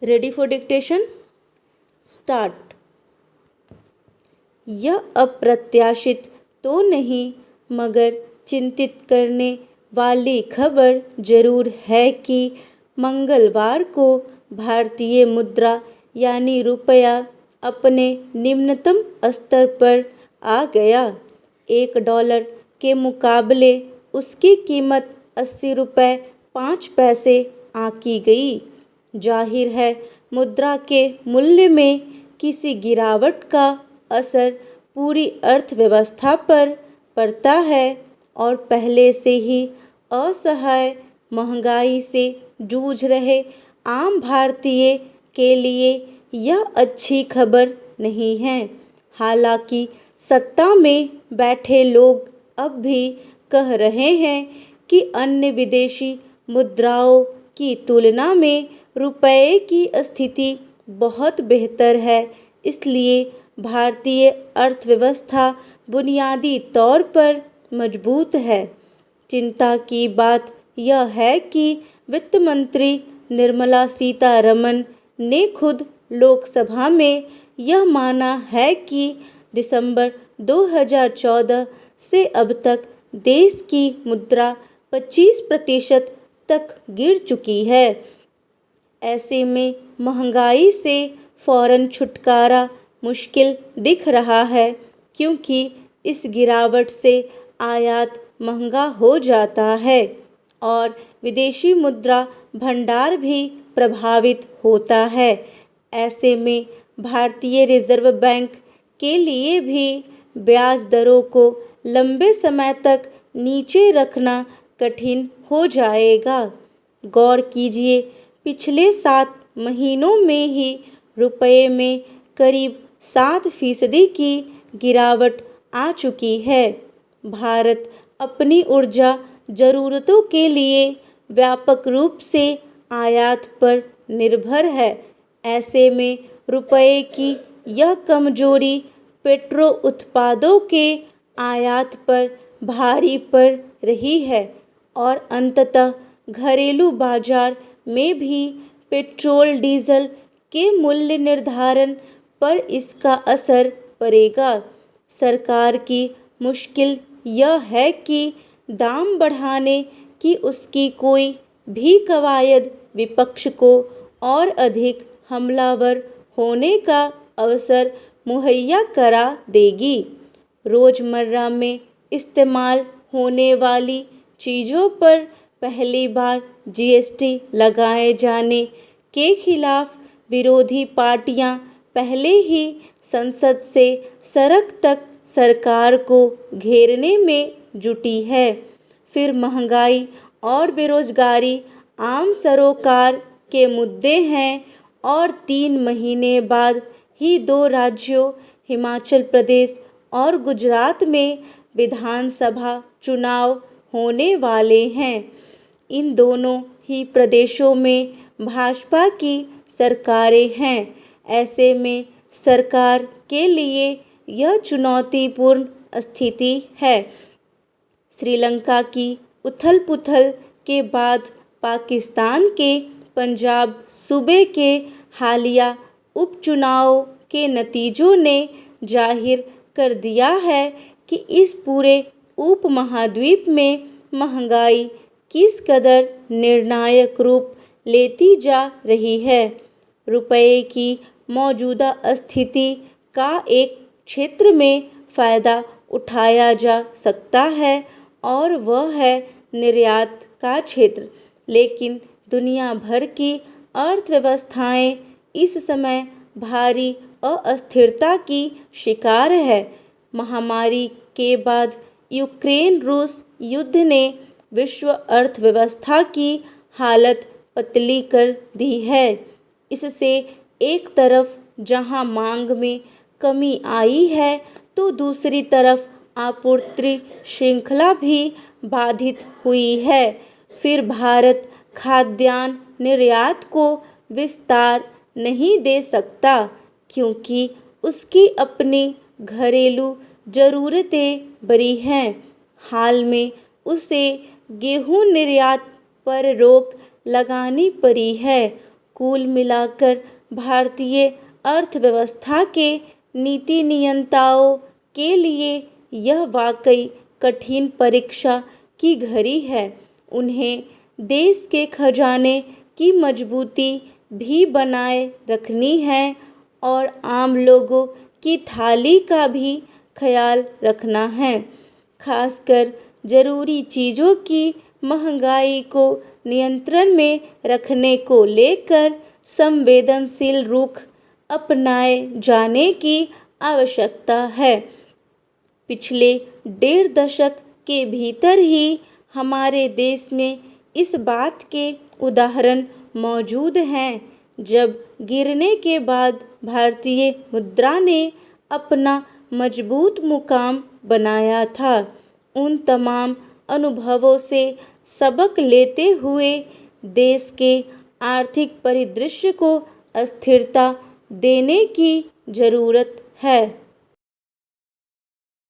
Ready for dictation? Start. यह अप्रत्याशित तो नहीं मगर चिंतित करने वाली खबर जरूर है कि मंगलवार को भारतीय मुद्रा यानी रुपया अपने निम्नतम स्तर पर आ गया। $1 के मुकाबले उसकी कीमत 80 रुपये 5 पैसे आंकी गई। जाहिर है मुद्रा के मूल्य में किसी गिरावट का असर पूरी अर्थव्यवस्था पर पड़ता है और पहले से ही असहाय महंगाई से जूझ रहे आम भारतीय के लिए यह अच्छी खबर नहीं है। हालांकि सत्ता में बैठे लोग अब भी कह रहे हैं कि अन्य विदेशी मुद्राओं की तुलना में रुपये की स्थिति बहुत बेहतर है, इसलिए भारतीय अर्थव्यवस्था बुनियादी तौर पर मजबूत है। चिंता की बात यह है कि वित्त मंत्री निर्मला सीतारमण ने खुद लोकसभा में यह माना है कि दिसंबर 2014 से अब तक देश की मुद्रा 25% तक गिर चुकी है। ऐसे में महंगाई से फौरन छुटकारा मुश्किल दिख रहा है, क्योंकि इस गिरावट से आयात महंगा हो जाता है और विदेशी मुद्रा भंडार भी प्रभावित होता है। ऐसे में भारतीय रिजर्व बैंक के लिए भी ब्याज दरों को लंबे समय तक नीचे रखना कठिन हो जाएगा। गौर कीजिए, पिछले 7 महीनों में ही रुपये में करीब 7% की गिरावट आ चुकी है। भारत अपनी ऊर्जा ज़रूरतों के लिए व्यापक रूप से आयात पर निर्भर है। ऐसे में रुपये की यह कमजोरी पेट्रो उत्पादों के आयात पर भारी पड़ रही है और अंततः घरेलू बाजार में भी पेट्रोल डीजल के मूल्य निर्धारण पर इसका असर पड़ेगा। सरकार की मुश्किल यह है कि दाम बढ़ाने की उसकी कोई भी कवायद विपक्ष को और अधिक हमलावर होने का अवसर मुहैया करा देगी। रोज़मर्रा में इस्तेमाल होने वाली चीज़ों पर पहली बार जीएसटी लगाए जाने के खिलाफ विरोधी पार्टियां पहले ही संसद से सड़क तक सरकार को घेरने में जुटी है। फिर महंगाई और बेरोजगारी आम सरोकार के मुद्दे हैं और 3 महीने बाद ही 2 राज्यों हिमाचल प्रदेश और गुजरात में विधानसभा चुनाव होने वाले हैं। इन दोनों ही प्रदेशों में भाजपा की सरकारें हैं। ऐसे में सरकार के लिए यह चुनौतीपूर्ण स्थिति है। श्रीलंका की उथल-पुथल के बाद पाकिस्तान के पंजाब सूबे के हालिया उपचुनाव के नतीजों ने जाहिर कर दिया है कि इस पूरे उपमहाद्वीप में महंगाई किस कदर निर्णायक रूप लेती जा रही है। रुपये की मौजूदा स्थिति का एक क्षेत्र में फ़ायदा उठाया जा सकता है और वह है निर्यात का क्षेत्र, लेकिन दुनिया भर की अर्थव्यवस्थाएं इस समय भारी अस्थिरता की शिकार है। महामारी के बाद यूक्रेन रूस युद्ध ने विश्व अर्थव्यवस्था की हालत पतली कर दी है। इससे एक तरफ जहां मांग में कमी आई है, तो दूसरी तरफ आपूर्ति श्रृंखला भी बाधित हुई है। फिर भारत खाद्यान्न निर्यात को विस्तार नहीं दे सकता, क्योंकि उसकी अपनी घरेलू ज़रूरतें बड़ी हैं। हाल में उसे गेहूं निर्यात पर रोक लगानी पड़ी है कुल मिलाकर भारतीय अर्थव्यवस्था के नीति नियंताओं के लिए यह वाकई कठिन परीक्षा की घड़ी है। उन्हें देश के खजाने की मजबूती भी बनाए रखनी है और आम लोगों की थाली का भी ख्याल रखना है। खासकर ज़रूरी चीज़ों की महंगाई को नियंत्रण में रखने को लेकर संवेदनशील रुख अपनाए जाने की आवश्यकता है। पिछले 1.5 दशक के भीतर ही हमारे देश में इस बात के उदाहरण मौजूद हैं जब गिरने के बाद भारतीय मुद्रा ने अपना मजबूत मुकाम बनाया था। उन तमाम अनुभवों से सबक लेते हुए देश के आर्थिक परिदृश्य को स्थिरता देने की ज़रूरत है।